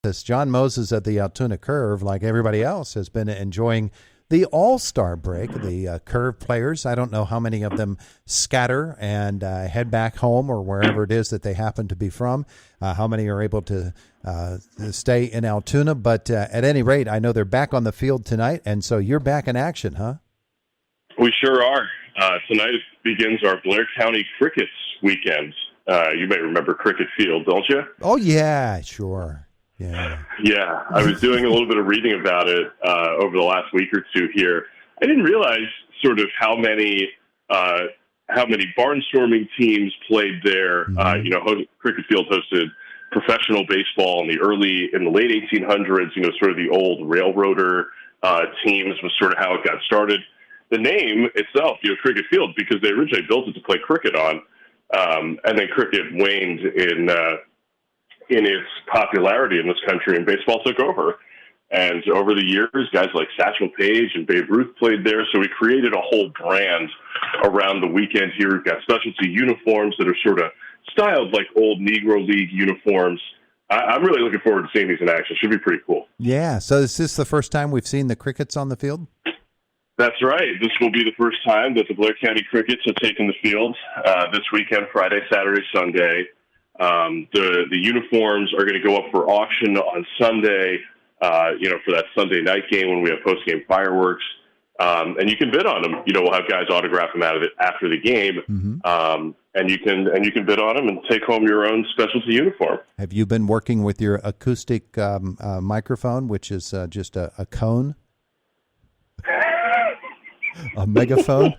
This Jon Mozes at the Altoona Curve, like everybody else, has been enjoying the All-Star break. The Curve players, I don't know how many of them scatter and head back home or wherever it is that they happen to be from, how many are able to stay in Altoona. But at any rate, I know they're back on the field tonight, and so you're back in action, huh? We sure are. Tonight begins our Blair County Crickets weekend. You may remember Cricket Field, don't you? Oh, yeah, sure. Yeah, I was doing a little bit of reading about it over the last week or two here. I didn't realize sort of how many barnstorming teams played there. Mm-hmm. Cricket Field hosted professional baseball in the late 1800s. Sort of the old railroader teams was sort of how it got started. The name itself, Cricket Field, because they originally built it to play cricket on, and then cricket waned in its popularity in this country, and baseball took over. And over the years, guys like Satchel Paige and Babe Ruth played there, so we created a whole brand around the weekend here. We've got specialty uniforms that are sort of styled like old Negro League uniforms. I'm really looking forward to seeing these in action. Should be pretty cool. Yeah, so is this the first time we've seen the Crickets on the field? That's right. This will be the first time that the Blair County Crickets have taken the field this weekend, Friday, Saturday, Sunday. The uniforms are going to go up for auction on Sunday, for that Sunday night game when we have post-game fireworks. And you can bid on them. We'll have guys autograph them out of it after the game. Mm-hmm. And you can bid on them and take home your own specialty uniform. Have you been working with your acoustic microphone, which is just a cone? A megaphone?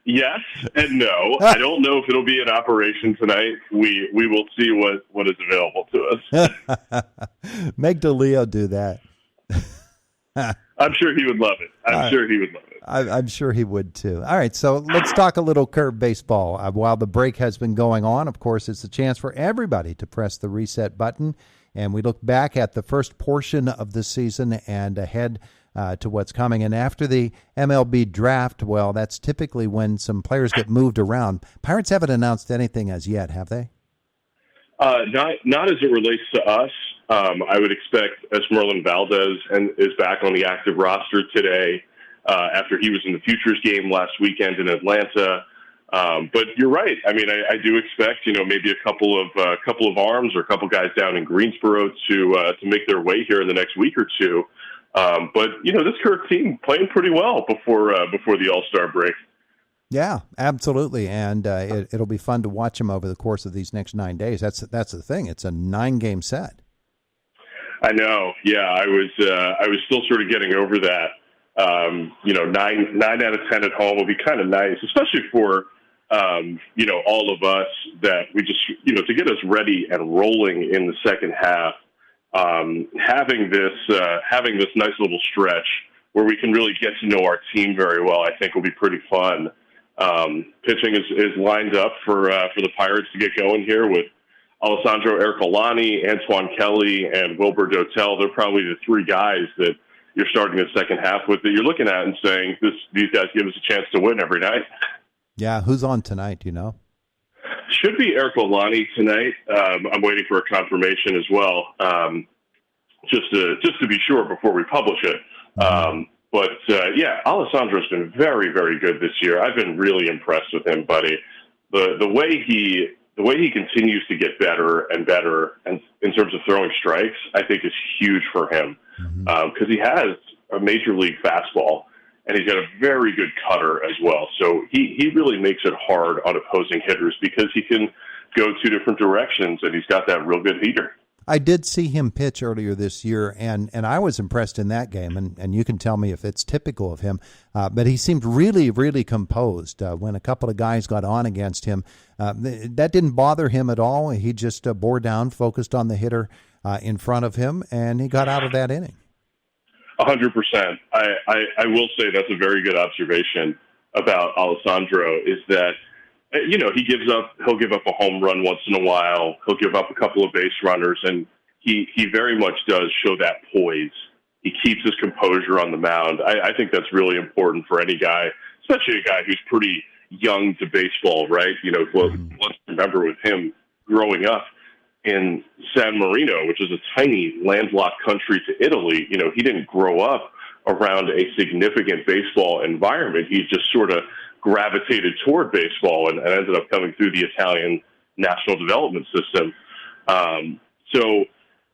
Yes and no. I don't know if it'll be in operation tonight. We will see what is available to us. Make DeLeo do that. I'm sure he would love it. I'm sure he would too. All right, so let's talk a little Curve baseball. While the break has been going on, of course, it's a chance for everybody to press the reset button, and we look back at the first portion of the season and ahead to what's coming. And after the MLB draft, well, that's typically when some players get moved around. Pirates haven't announced anything as yet, have they? Not as it relates to us. I would expect Esmeralda Valdez is back on the active roster today after he was in the Futures game last weekend in Atlanta. But you're right. I mean, I do expect maybe a couple of arms or a couple guys down in Greensboro to make their way here in the next week or two. But this Curve team playing pretty well before the All-Star break. Yeah, absolutely, and it'll be fun to watch them over the course of these next 9 days. That's the thing; it's a 9-game set. I know. Yeah, I was still sort of getting over that. 9 out of 10 at home will be kind of nice, especially for all of us that we just to get us ready and rolling in the second half. Having this nice little stretch where we can really get to know our team very well, I think will be pretty fun. Pitching is lined up for the Pirates to get going here with Alessandro Ercolani, Antoine Kelly, and Wilbur Dotel. They're probably the three guys that you're starting the second half with that you're looking at and saying, these guys give us a chance to win every night. Yeah, who's on tonight, do you know? Should be Ercolani tonight. I'm waiting for a confirmation as well, just to be sure before we publish it. But Alessandro's been very, very good this year. I've been really impressed with him, buddy. The way he continues to get better and better, and in terms of throwing strikes, I think is huge for him because he has a major league fastball and he's got a very good cutter as well. So he really makes it hard on opposing hitters because he can go two different directions and he's got that real good heater. I did see him pitch earlier this year, and I was impressed in that game, and you can tell me if it's typical of him, but he seemed really, really composed. When a couple of guys got on against him, that didn't bother him at all. He just bore down, focused on the hitter in front of him, and he got out of that inning. 100%. I will say that's a very good observation about Alessandro, is that he'll give up a home run once in a while. He'll give up a couple of base runners, and he very much does show that poise. He keeps his composure on the mound. I think that's really important for any guy, especially a guy who's pretty young to baseball, right? Let's remember with him growing up, in San Marino, which is a tiny landlocked country to Italy. He didn't grow up around a significant baseball environment. He just sort of gravitated toward baseball and ended up coming through the Italian national development system. So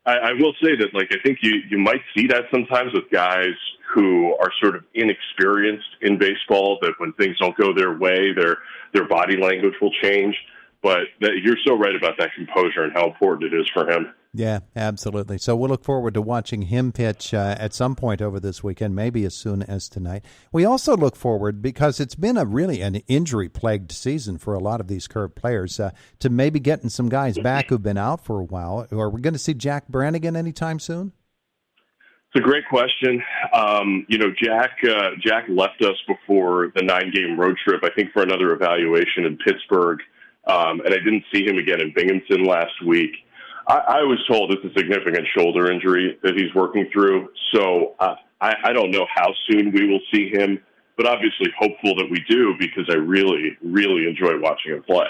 I will say that, I think you might see that sometimes with guys who are sort of inexperienced in baseball, that when things don't go their way, their body language will change. But you're so right about that composure and how important it is for him. Yeah, absolutely. So we'll look forward to watching him pitch at some point over this weekend, maybe as soon as tonight. We also look forward, because it's been an injury-plagued season for a lot of these Curve players, to maybe getting some guys back who've been out for a while. Are we going to see Jack Brannigan anytime soon? It's a great question. Jack left us before the 9-game road trip, I think, for another evaluation in Pittsburgh. And I didn't see him again in Binghamton last week. I was told it's a significant shoulder injury that he's working through. So I don't know how soon we will see him, but obviously hopeful that we do, because I really, really enjoy watching him play.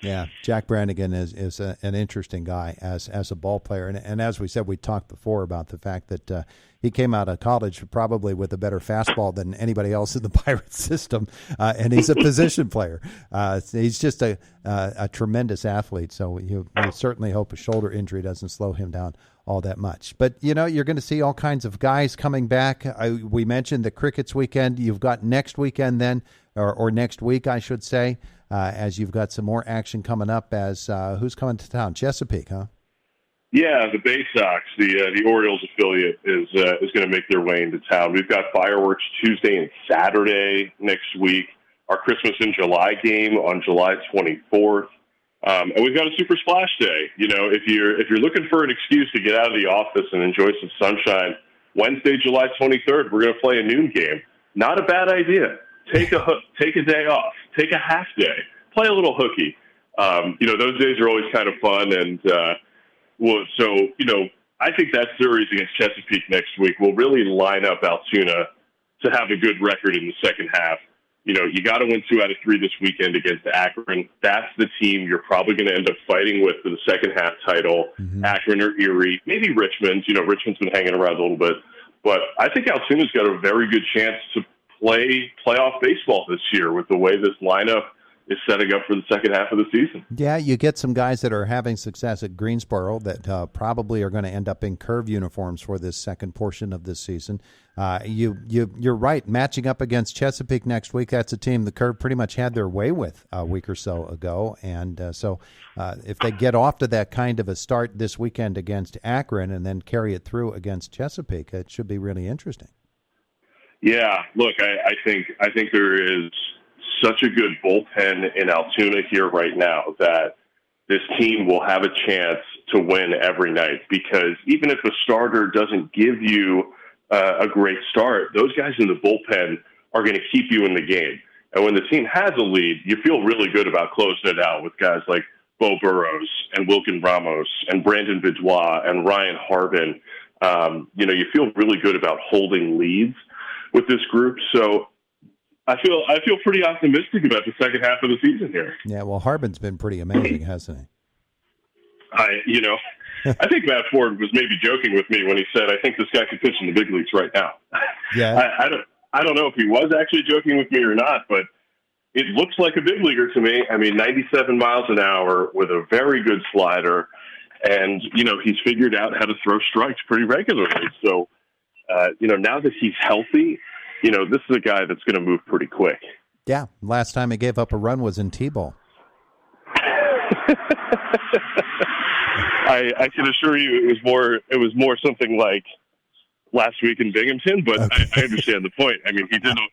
Yeah, Jack Brannigan is an interesting guy as a ball player. And as we said, we talked before about the fact that he came out of college probably with a better fastball than anybody else in the Pirates system, and he's a position player. He's just a tremendous athlete, so you certainly hope a shoulder injury doesn't slow him down all that much. But, you're going to see all kinds of guys coming back. We mentioned the Crickets weekend. You've got next weekend then, or next week, I should say, as you've got some more action coming up. As who's coming to town? Chesapeake, huh? Yeah, the Bay Sox, the Orioles affiliate, is going to make their way into town. We've got fireworks Tuesday and Saturday next week. Our Christmas in July game on July 24th, and we've got a Super Splash Day. If you're looking for an excuse to get out of the office and enjoy some sunshine, Wednesday, July 23rd, we're going to play a noon game. Not a bad idea. Take a day off. Take a half day. Play a little hooky. Those days are always kind of fun, and I think that series against Chesapeake next week will really line up Altoona to have a good record in the second half. You got to win 2 out of 3 this weekend against Akron. That's the team you're probably going to end up fighting with for the second half title. Mm-hmm. Akron or Erie, maybe Richmond. Richmond's been hanging around a little bit. But I think Altoona's got a very good chance to play playoff baseball this year with the way this lineup is setting up for the second half of the season. Yeah, you get some guys that are having success at Greensboro that probably are going to end up in Curve uniforms for this second portion of this season. You're right. Matching up against Chesapeake next week, that's a team the Curve pretty much had their way with a week or so ago. And so if they get off to that kind of a start this weekend against Akron and then carry it through against Chesapeake, it should be really interesting. Yeah, look, I think there is such a good bullpen in Altoona here right now that this team will have a chance to win every night, because even if a starter doesn't give you a great start, those guys in the bullpen are going to keep you in the game. And when the team has a lead, you feel really good about closing it out with guys like Bo Burrows and Wilkin Ramos and Brandon Bidois and Ryan Harbin. You feel really good about holding leads with this group. So I feel pretty optimistic about the second half of the season here. Yeah, well, Harbin's been pretty amazing, hasn't he? I think Matt Ford was maybe joking with me when he said, "I think this guy could pitch in the big leagues right now." Yeah, I don't know if he was actually joking with me or not, but it looks like a big leaguer to me. I mean, 97 miles an hour with a very good slider, and he's figured out how to throw strikes pretty regularly. So, now that he's healthy, this is a guy that's going to move pretty quick. Yeah, last time he gave up a run was in T-ball. I can assure you it was more something like last week in Binghamton, but okay. I understand the point. I mean,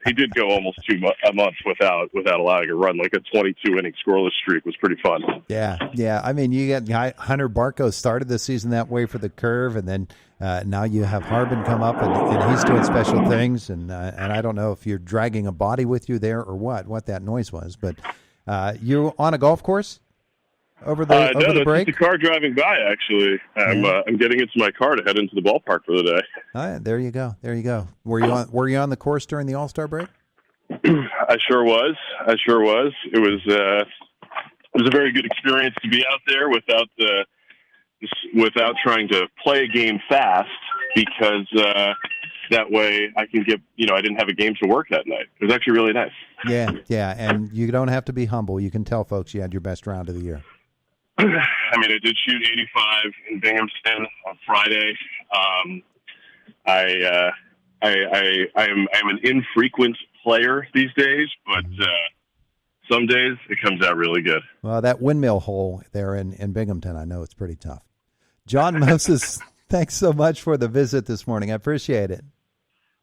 he did go almost a month without allowing a run. Like a 22-inning scoreless streak was pretty fun. Yeah. I mean, you get Hunter Barco started the season that way for the Curve, and then now you have Harbin come up, and he's doing special things. And I don't know if you're dragging a body with you there or what that noise was, but you on a golf course over the break? Just a car driving by, actually. I'm getting into my car to head into the ballpark for the day. Oh, yeah, there you go. Were you on the course during the All-Star break? I sure was. It was a very good experience to be out there without the without trying to play a game fast, because that way I can get, I didn't have a game to work that night. It was actually really nice. Yeah, and you don't have to be humble. You can tell folks you had your best round of the year. I mean, I did shoot 85 in Binghamton on Friday. I am an infrequent player these days, but some days it comes out really good. Well, that windmill hole there in Binghamton, I know it's pretty tough. Jon Mozes, thanks so much for the visit this morning. I appreciate it.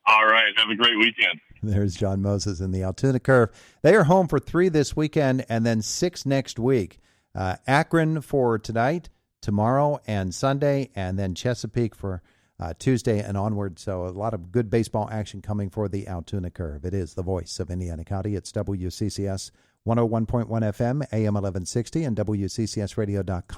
All right. Have a great weekend. There's Jon Mozes in the Altoona Curve. They are home for 3 this weekend and then 6 next week. Akron for tonight, tomorrow, and Sunday, and then Chesapeake for Tuesday and onward. So a lot of good baseball action coming for the Altoona Curve. It is the voice of Indiana County. It's WCCS 101.1 FM, AM 1160, and WCCSradio.com.